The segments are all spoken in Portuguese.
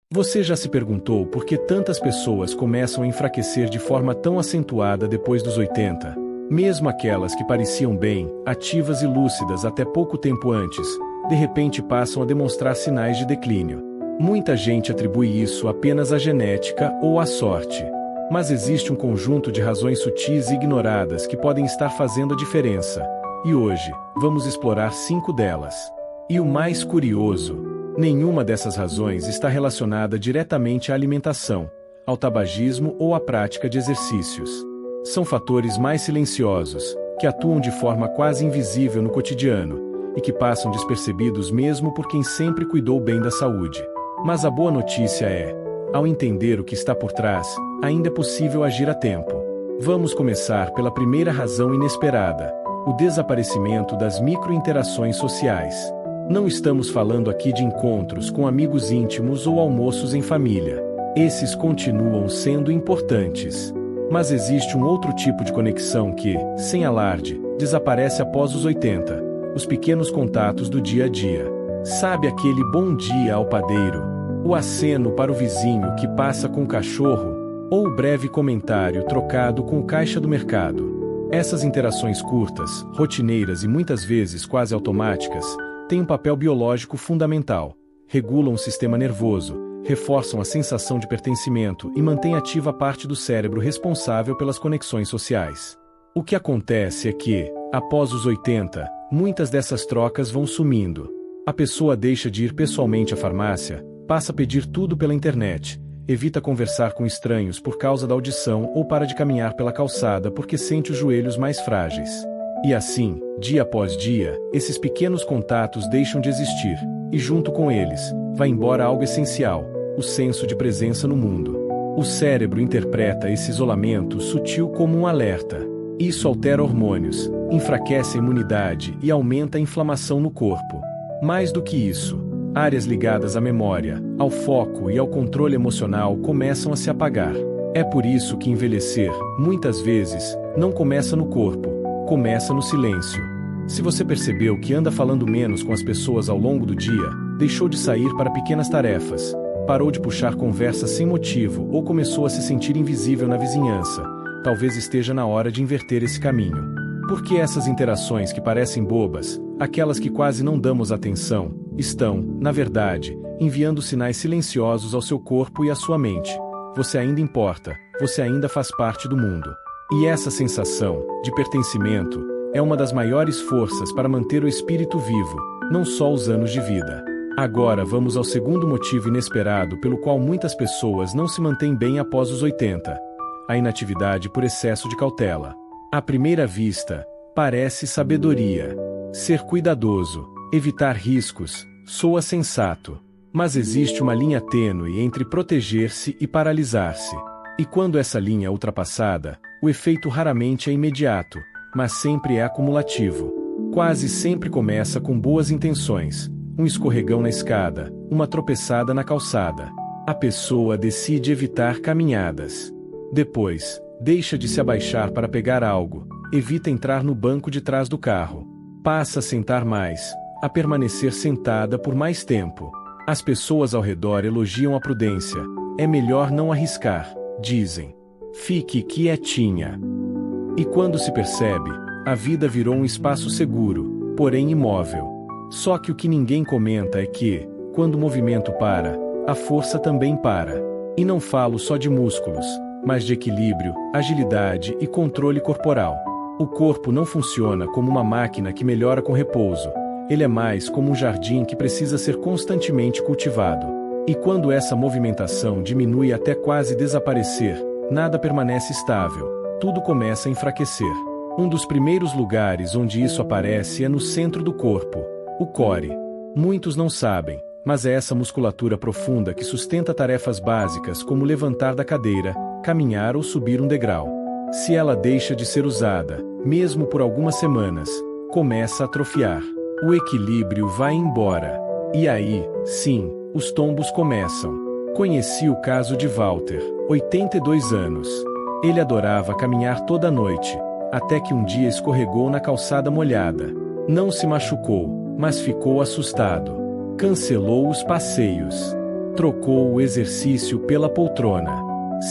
Você já se perguntou por que tantas pessoas começam a enfraquecer de forma tão acentuada depois dos 80? Mesmo aquelas que pareciam bem, ativas e lúcidas até pouco tempo antes, de repente passam a demonstrar sinais de declínio. Muita gente atribui isso apenas à genética ou à sorte. Mas existe um conjunto de razões sutis e ignoradas que podem estar fazendo a diferença. E hoje, vamos explorar 5 delas. E o mais curioso, nenhuma dessas razões está relacionada diretamente à alimentação, ao tabagismo ou à prática de exercícios. São fatores mais silenciosos, que atuam de forma quase invisível no cotidiano, e que passam despercebidos mesmo por quem sempre cuidou bem da saúde. Mas a boa notícia é, ao entender o que está por trás, ainda é possível agir a tempo. Vamos começar pela primeira razão inesperada, o desaparecimento das micro-interações sociais. Não estamos falando aqui de encontros com amigos íntimos ou almoços em família. Esses continuam sendo importantes. Mas existe um outro tipo de conexão que, sem alarde, desaparece após os 80, os pequenos contatos do dia a dia. Sabe aquele bom dia ao padeiro? O aceno para o vizinho que passa com o cachorro? Ou o breve comentário trocado com o caixa do mercado? Essas interações curtas, rotineiras e muitas vezes quase automáticas, têm um papel biológico fundamental. Regulam o sistema nervoso, reforçam a sensação de pertencimento e mantêm ativa a parte do cérebro responsável pelas conexões sociais. O que acontece é que, após os 80, muitas dessas trocas vão sumindo. A pessoa deixa de ir pessoalmente à farmácia, passa a pedir tudo pela internet, evita conversar com estranhos por causa da audição ou para de caminhar pela calçada porque sente os joelhos mais frágeis. E assim, dia após dia, esses pequenos contatos deixam de existir, e junto com eles, vai embora algo essencial, o senso de presença no mundo. O cérebro interpreta esse isolamento sutil como um alerta. Isso altera hormônios, enfraquece a imunidade e aumenta a inflamação no corpo. Mais do que isso, áreas ligadas à memória, ao foco e ao controle emocional começam a se apagar. É por isso que envelhecer, muitas vezes, não começa no corpo, começa no silêncio. Se você percebeu que anda falando menos com as pessoas ao longo do dia, deixou de sair para pequenas tarefas, parou de puxar conversa sem motivo ou começou a se sentir invisível na vizinhança, talvez esteja na hora de inverter esse caminho. Porque essas interações que parecem bobas, aquelas que quase não damos atenção, estão, na verdade, enviando sinais silenciosos ao seu corpo e à sua mente. Você ainda importa, você ainda faz parte do mundo. E essa sensação, de pertencimento, é uma das maiores forças para manter o espírito vivo, não só os anos de vida. Agora vamos ao segundo motivo inesperado pelo qual muitas pessoas não se mantêm bem após os 80. A inatividade por excesso de cautela. À primeira vista, parece sabedoria. Ser cuidadoso, evitar riscos, soa sensato. Mas existe uma linha tênue entre proteger-se e paralisar-se. E quando essa linha é ultrapassada, o efeito raramente é imediato, mas sempre é acumulativo. Quase sempre começa com boas intenções. Um escorregão na escada, uma tropeçada na calçada. A pessoa decide evitar caminhadas. Depois, deixa de se abaixar para pegar algo, evita entrar no banco de trás do carro. Passa a sentar mais, a permanecer sentada por mais tempo. As pessoas ao redor elogiam a prudência. É melhor não arriscar, dizem. Fique quietinha. E quando se percebe, a vida virou um espaço seguro, porém imóvel. Só que o que ninguém comenta é que, quando o movimento para, a força também para. E não falo só de músculos, mas de equilíbrio, agilidade e controle corporal. O corpo não funciona como uma máquina que melhora com repouso. Ele é mais como um jardim que precisa ser constantemente cultivado. E quando essa movimentação diminui até quase desaparecer, nada permanece estável. Tudo começa a enfraquecer. Um dos primeiros lugares onde isso aparece é no centro do corpo. O core. Muitos não sabem, mas é essa musculatura profunda que sustenta tarefas básicas como levantar da cadeira, caminhar ou subir um degrau. Se ela deixa de ser usada, mesmo por algumas semanas, começa a atrofiar. O equilíbrio vai embora. E aí, sim, os tombos começam. Conheci o caso de Walter, 82 anos. Ele adorava caminhar toda noite, até que um dia escorregou na calçada molhada. Não se machucou, mas ficou assustado. Cancelou os passeios. Trocou o exercício pela poltrona.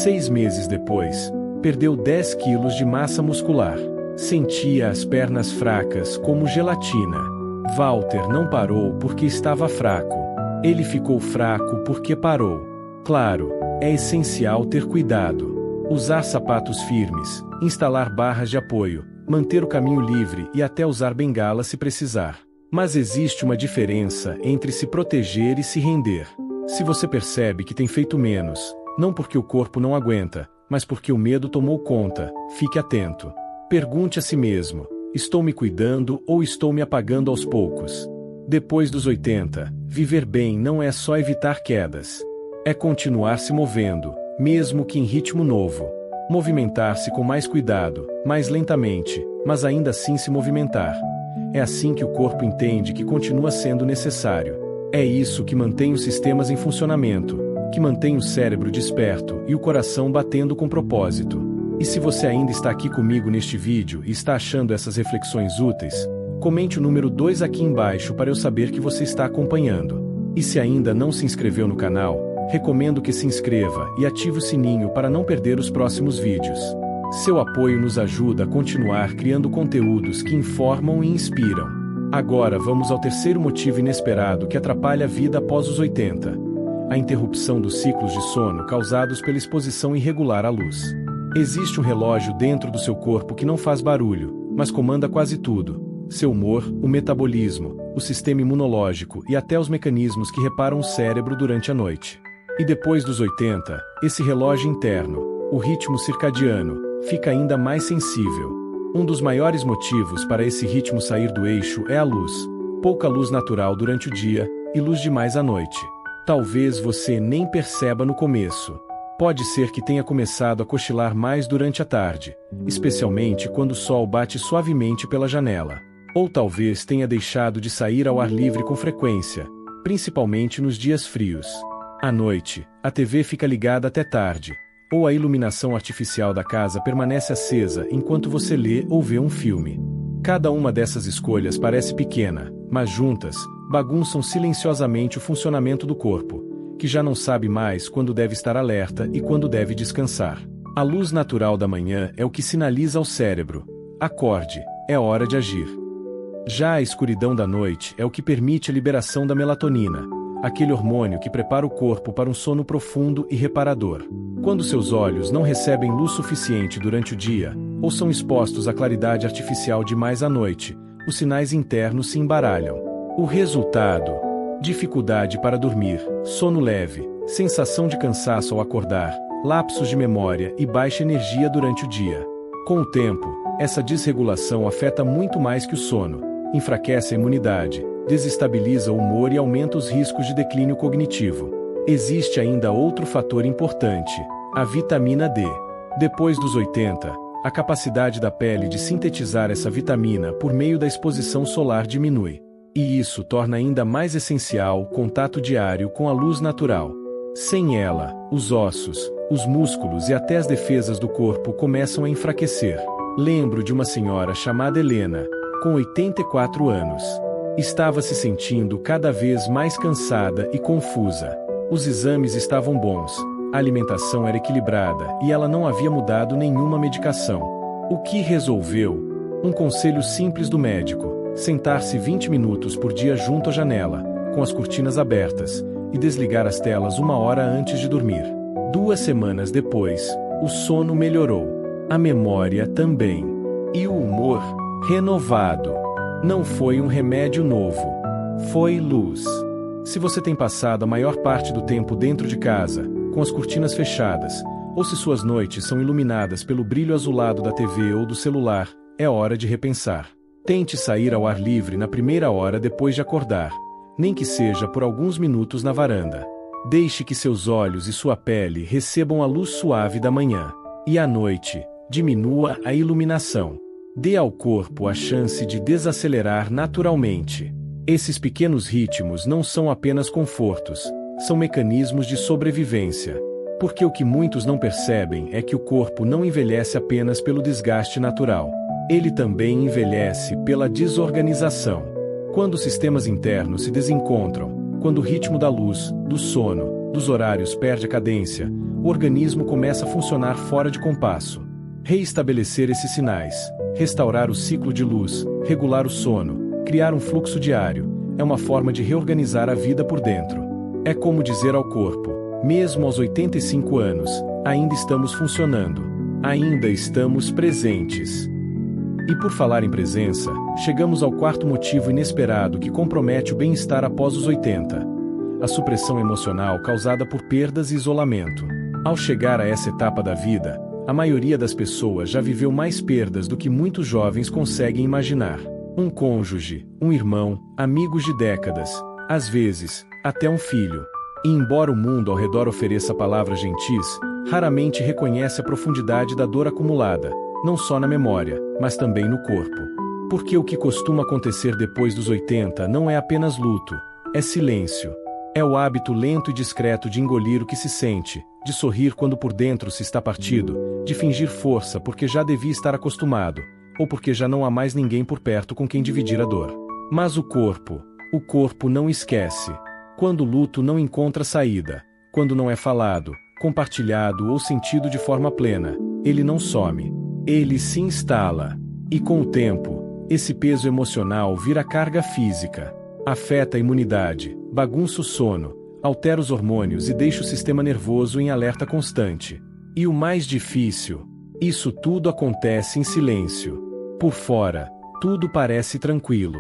6 meses depois, perdeu 10 quilos de massa muscular. Sentia as pernas fracas como gelatina. Walter não parou porque estava fraco. Ele ficou fraco porque parou. Claro, é essencial ter cuidado. Usar sapatos firmes, instalar barras de apoio, manter o caminho livre e até usar bengala se precisar. Mas existe uma diferença entre se proteger e se render. Se você percebe que tem feito menos, não porque o corpo não aguenta, mas porque o medo tomou conta, fique atento. Pergunte a si mesmo: estou me cuidando ou estou me apagando aos poucos? Depois dos 80, viver bem não é só evitar quedas. É continuar se movendo, mesmo que em ritmo novo. Movimentar-se com mais cuidado, mais lentamente, mas ainda assim se movimentar. É assim que o corpo entende que continua sendo necessário. É isso que mantém os sistemas em funcionamento, que mantém o cérebro desperto e o coração batendo com propósito. E se você ainda está aqui comigo neste vídeo e está achando essas reflexões úteis, comente o número 2 aqui embaixo para eu saber que você está acompanhando. E se ainda não se inscreveu no canal, recomendo que se inscreva e ative o sininho para não perder os próximos vídeos. Seu apoio nos ajuda a continuar criando conteúdos que informam e inspiram. Agora vamos ao terceiro motivo inesperado que atrapalha a vida após os 80. A interrupção dos ciclos de sono causados pela exposição irregular à luz. Existe um relógio dentro do seu corpo que não faz barulho, mas comanda quase tudo: seu humor, o metabolismo, o sistema imunológico e até os mecanismos que reparam o cérebro durante a noite. E depois dos 80, esse relógio interno, o ritmo circadiano, fica ainda mais sensível. Um dos maiores motivos para esse ritmo sair do eixo é a luz. Pouca luz natural durante o dia e luz demais à noite. Talvez você nem perceba no começo. Pode ser que tenha começado a cochilar mais durante a tarde, especialmente quando o sol bate suavemente pela janela. Ou talvez tenha deixado de sair ao ar livre com frequência, principalmente nos dias frios. À noite, a TV fica ligada até tarde, ou a iluminação artificial da casa permanece acesa enquanto você lê ou vê um filme. Cada uma dessas escolhas parece pequena, mas juntas, bagunçam silenciosamente o funcionamento do corpo, que já não sabe mais quando deve estar alerta e quando deve descansar. A luz natural da manhã é o que sinaliza ao cérebro: acorde, é hora de agir. Já a escuridão da noite é o que permite a liberação da melatonina, aquele hormônio que prepara o corpo para um sono profundo e reparador. Quando seus olhos não recebem luz suficiente durante o dia, ou são expostos à claridade artificial demais à noite, os sinais internos se embaralham. O resultado: dificuldade para dormir, sono leve, sensação de cansaço ao acordar, lapsos de memória e baixa energia durante o dia. Com o tempo, essa desregulação afeta muito mais que o sono, enfraquece a imunidade, desestabiliza o humor e aumenta os riscos de declínio cognitivo. Existe ainda outro fator importante: a vitamina D. Depois dos 80, a capacidade da pele de sintetizar essa vitamina por meio da exposição solar diminui. E isso torna ainda mais essencial o contato diário com a luz natural. Sem ela, os ossos, os músculos e até as defesas do corpo começam a enfraquecer. Lembro de uma senhora chamada Helena, com 84 anos. Estava se sentindo cada vez mais cansada e confusa. Os exames estavam bons, a alimentação era equilibrada e ela não havia mudado nenhuma medicação. O que resolveu? Um conselho simples do médico: sentar-se 20 minutos por dia junto à janela, com as cortinas abertas, e desligar as telas 1 hora antes de dormir. 2 semanas depois, o sono melhorou. A memória também. E o humor? Renovado. Não foi um remédio novo. Foi luz. Se você tem passado a maior parte do tempo dentro de casa, com as cortinas fechadas, ou se suas noites são iluminadas pelo brilho azulado da TV ou do celular, é hora de repensar. Tente sair ao ar livre na primeira hora depois de acordar, nem que seja por alguns minutos na varanda. Deixe que seus olhos e sua pele recebam a luz suave da manhã. E à noite, diminua a iluminação. Dê ao corpo a chance de desacelerar naturalmente. Esses pequenos ritmos não são apenas confortos, são mecanismos de sobrevivência. Porque o que muitos não percebem é que o corpo não envelhece apenas pelo desgaste natural. Ele também envelhece pela desorganização. Quando os sistemas internos se desencontram, quando o ritmo da luz, do sono, dos horários perde a cadência, o organismo começa a funcionar fora de compasso. Reestabelecer esses sinais, restaurar o ciclo de luz, regular o sono, criar um fluxo diário, é uma forma de reorganizar a vida por dentro. É como dizer ao corpo, mesmo aos 85 anos, ainda estamos funcionando, ainda estamos presentes. E por falar em presença, chegamos ao quarto motivo inesperado que compromete o bem-estar após os 80. A supressão emocional causada por perdas e isolamento. Ao chegar a essa etapa da vida, a maioria das pessoas já viveu mais perdas do que muitos jovens conseguem imaginar. Um cônjuge, um irmão, amigos de décadas, às vezes, até um filho. E embora o mundo ao redor ofereça palavras gentis, raramente reconhece a profundidade da dor acumulada, não só na memória, mas também no corpo. Porque o que costuma acontecer depois dos 80 não é apenas luto, é silêncio. É o hábito lento e discreto de engolir o que se sente, de sorrir quando por dentro se está partido, de fingir força porque já devia estar acostumado, ou porque já não há mais ninguém por perto com quem dividir a dor. Mas o corpo não esquece. Quando o luto não encontra saída, quando não é falado, compartilhado ou sentido de forma plena, ele não some. Ele se instala. E com o tempo, esse peso emocional vira carga física. Afeta a imunidade, bagunça o sono, altera os hormônios e deixa o sistema nervoso em alerta constante. E o mais difícil, isso tudo acontece em silêncio. Por fora, tudo parece tranquilo.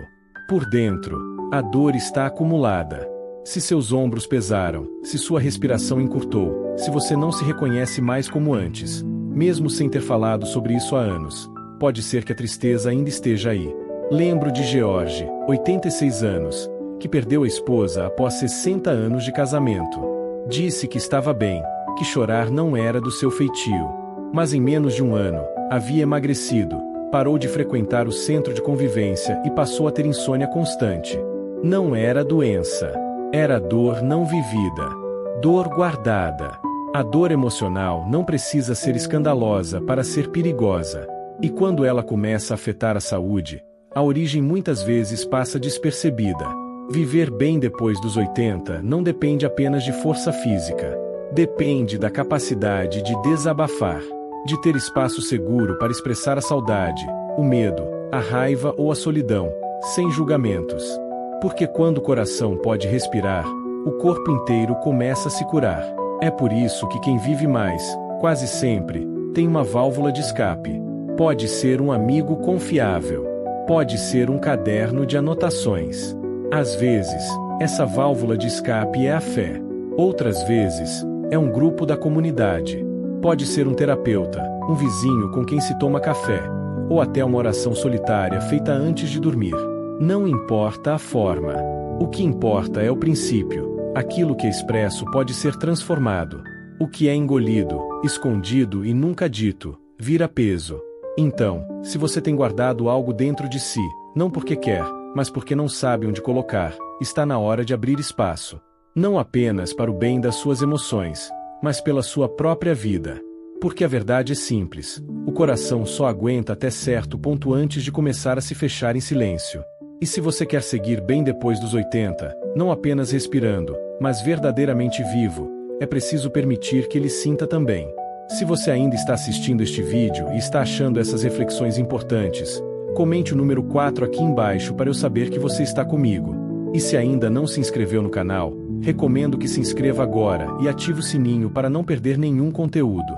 Por dentro, a dor está acumulada. Se seus ombros pesaram, se sua respiração encurtou, se você não se reconhece mais como antes, mesmo sem ter falado sobre isso há anos, pode ser que a tristeza ainda esteja aí. Lembro de George, 86 anos, que perdeu a esposa após 60 anos de casamento. Disse que estava bem, que chorar não era do seu feitio. Mas em menos de um ano, havia emagrecido, parou de frequentar o centro de convivência e passou a ter insônia constante. Não era doença. Era dor não vivida. Dor guardada. A dor emocional não precisa ser escandalosa para ser perigosa. E quando ela começa a afetar a saúde, a origem muitas vezes passa despercebida. Viver bem depois dos 80 não depende apenas de força física. Depende da capacidade de desabafar, de ter espaço seguro para expressar a saudade, o medo, a raiva ou a solidão, sem julgamentos. Porque quando o coração pode respirar, o corpo inteiro começa a se curar. É por isso que quem vive mais, quase sempre, tem uma válvula de escape. Pode ser um amigo confiável. Pode ser um caderno de anotações. Às vezes, essa válvula de escape é a fé. Outras vezes, é um grupo da comunidade. Pode ser um terapeuta, um vizinho com quem se toma café, ou até uma oração solitária feita antes de dormir. Não importa a forma. O que importa é o princípio. Aquilo que é expresso pode ser transformado. O que é engolido, escondido e nunca dito, vira peso. Então, se você tem guardado algo dentro de si, não porque quer, mas porque não sabe onde colocar, está na hora de abrir espaço. Não apenas para o bem das suas emoções, mas pela sua própria vida. Porque a verdade é simples: o coração só aguenta até certo ponto antes de começar a se fechar em silêncio. E se você quer seguir bem depois dos 80, não apenas respirando, mas verdadeiramente vivo, é preciso permitir que ele sinta também. Se você ainda está assistindo este vídeo e está achando essas reflexões importantes, comente o número 4 aqui embaixo para eu saber que você está comigo. E se ainda não se inscreveu no canal, recomendo que se inscreva agora e ative o sininho para não perder nenhum conteúdo.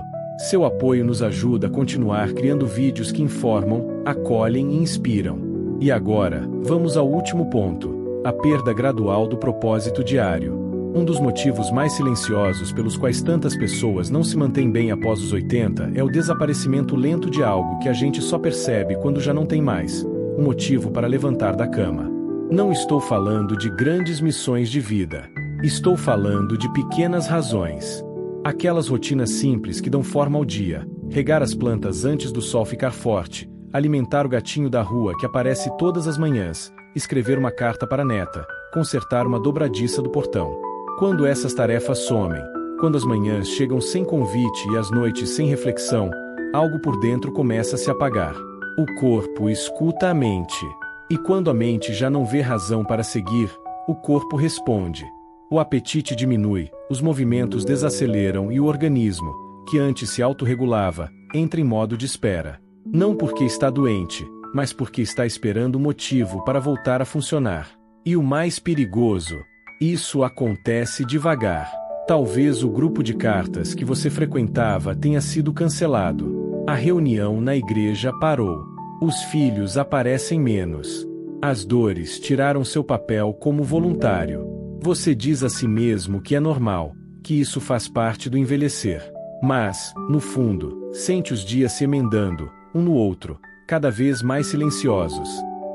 Seu apoio nos ajuda a continuar criando vídeos que informam, acolhem e inspiram. E agora, vamos ao último ponto: a perda gradual do propósito diário. Um dos motivos mais silenciosos pelos quais tantas pessoas não se mantêm bem após os 80 é o desaparecimento lento de algo que a gente só percebe quando já não tem mais um motivo para levantar da cama. Não estou falando de grandes missões de vida. Estou falando de pequenas razões. Aquelas rotinas simples que dão forma ao dia: regar as plantas antes do sol ficar forte, alimentar o gatinho da rua que aparece todas as manhãs, escrever uma carta para a neta, consertar uma dobradiça do portão. Quando essas tarefas somem, quando as manhãs chegam sem convite e as noites sem reflexão, algo por dentro começa a se apagar. O corpo escuta a mente. E quando a mente já não vê razão para seguir, o corpo responde. O apetite diminui, os movimentos desaceleram e o organismo, que antes se autorregulava, entra em modo de espera. Não porque está doente, mas porque está esperando o motivo para voltar a funcionar. E o mais perigoso, isso acontece devagar. Talvez o grupo de cartas que você frequentava tenha sido cancelado. A reunião na igreja parou. Os filhos aparecem menos. As dores tiraram seu papel como voluntário. Você diz a si mesmo que é normal, que isso faz parte do envelhecer. Mas, no fundo, sente os dias se emendando, um no outro, cada vez mais silenciosos.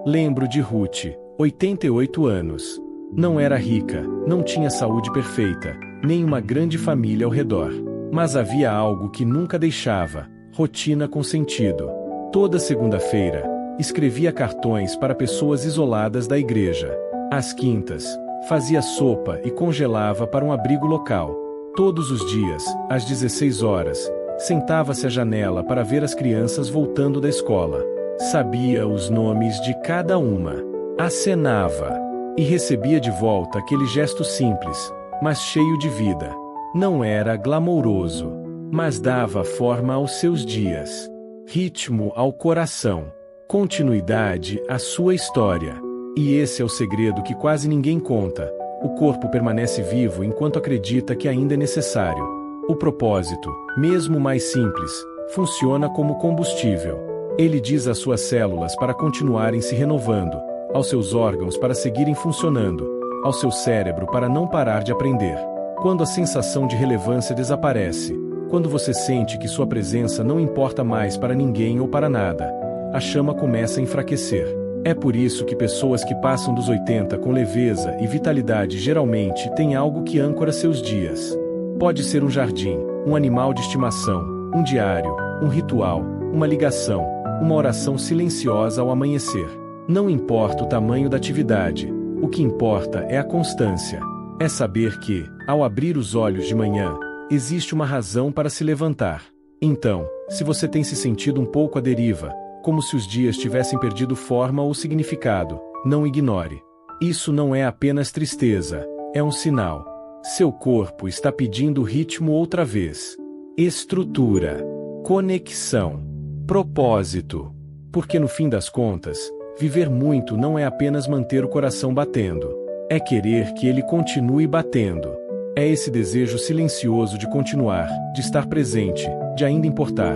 Lembro de Ruth, 88 anos. Não era rica, não tinha saúde perfeita, nem uma grande família ao redor. Mas havia algo que nunca deixava: rotina com sentido. Toda segunda-feira, escrevia cartões para pessoas isoladas da igreja. Às quintas, fazia sopa e congelava para um abrigo local. Todos os dias, às 16 horas, sentava-se à janela para ver as crianças voltando da escola. Sabia os nomes de cada uma. Acenava. E recebia de volta aquele gesto simples, mas cheio de vida. Não era glamouroso, mas dava forma aos seus dias. Ritmo ao coração. Continuidade à sua história. E esse é o segredo que quase ninguém conta. O corpo permanece vivo enquanto acredita que ainda é necessário. O propósito, mesmo mais simples, funciona como combustível. Ele diz às suas células para continuarem se renovando, aos seus órgãos para seguirem funcionando, ao seu cérebro para não parar de aprender. Quando a sensação de relevância desaparece, quando você sente que sua presença não importa mais para ninguém ou para nada, a chama começa a enfraquecer. É por isso que pessoas que passam dos 80 com leveza e vitalidade geralmente têm algo que âncora seus dias. Pode ser um jardim, um animal de estimação, um diário, um ritual, uma ligação, uma oração silenciosa ao amanhecer. Não importa o tamanho da atividade, o que importa é a constância. É saber que, ao abrir os olhos de manhã, existe uma razão para se levantar. Então, se você tem se sentido um pouco à deriva, como se os dias tivessem perdido forma ou significado, não ignore. Isso não é apenas tristeza, é um sinal. Seu corpo está pedindo ritmo outra vez. Estrutura, conexão, propósito. Porque no fim das contas, viver muito não é apenas manter o coração batendo. É querer que ele continue batendo. É esse desejo silencioso de continuar, de estar presente, de ainda importar.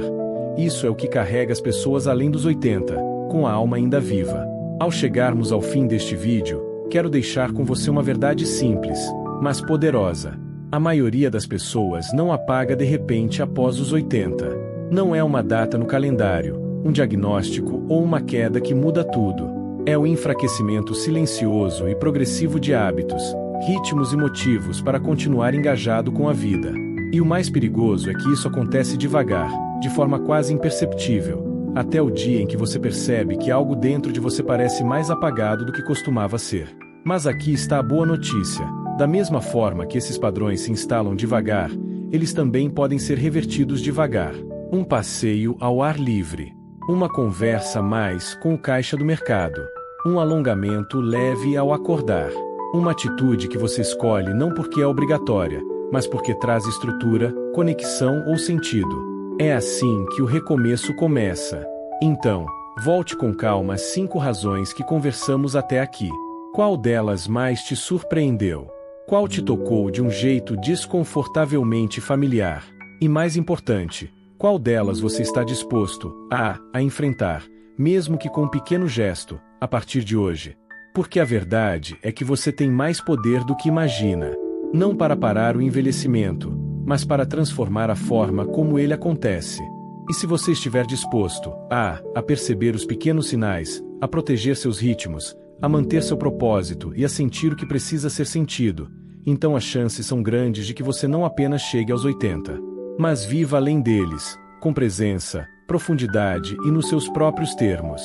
Isso é o que carrega as pessoas além dos 80, com a alma ainda viva. Ao chegarmos ao fim deste vídeo, quero deixar com você uma verdade simples, mas poderosa. A maioria das pessoas não apaga de repente após os 80. Não é uma data no calendário, um diagnóstico ou uma queda que muda tudo. É o enfraquecimento silencioso e progressivo de hábitos, ritmos e motivos para continuar engajado com a vida. E o mais perigoso é que isso acontece devagar, de forma quase imperceptível, até o dia em que você percebe que algo dentro de você parece mais apagado do que costumava ser. Mas aqui está a boa notícia. Da mesma forma que esses padrões se instalam devagar, eles também podem ser revertidos devagar. Um passeio ao ar livre. Uma conversa mais com o caixa do mercado. Um alongamento leve ao acordar. Uma atitude que você escolhe não porque é obrigatória, mas porque traz estrutura, conexão ou sentido. É assim que o recomeço começa. Então, volte com calma às 5 razões que conversamos até aqui. Qual delas mais te surpreendeu? Qual te tocou de um jeito desconfortavelmente familiar? E mais importante, qual delas você está disposto a enfrentar, mesmo que com um pequeno gesto, a partir de hoje? Porque a verdade é que você tem mais poder do que imagina. Não para parar o envelhecimento, mas para transformar a forma como ele acontece. E se você estiver disposto a perceber os pequenos sinais, a proteger seus ritmos, a manter seu propósito e a sentir o que precisa ser sentido, então as chances são grandes de que você não apenas chegue aos 80, mas viva além deles, com presença, profundidade e nos seus próprios termos.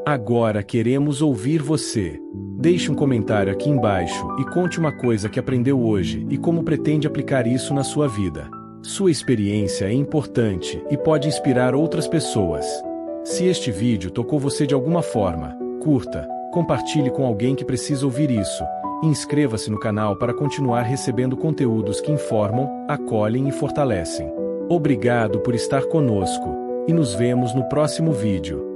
Agora queremos ouvir você. Deixe um comentário aqui embaixo e conte uma coisa que aprendeu hoje e como pretende aplicar isso na sua vida. Sua experiência é importante e pode inspirar outras pessoas. Se este vídeo tocou você de alguma forma, curta, compartilhe com alguém que precisa ouvir isso, e inscreva-se no canal para continuar recebendo conteúdos que informam, acolhem e fortalecem. Obrigado por estar conosco, e nos vemos no próximo vídeo.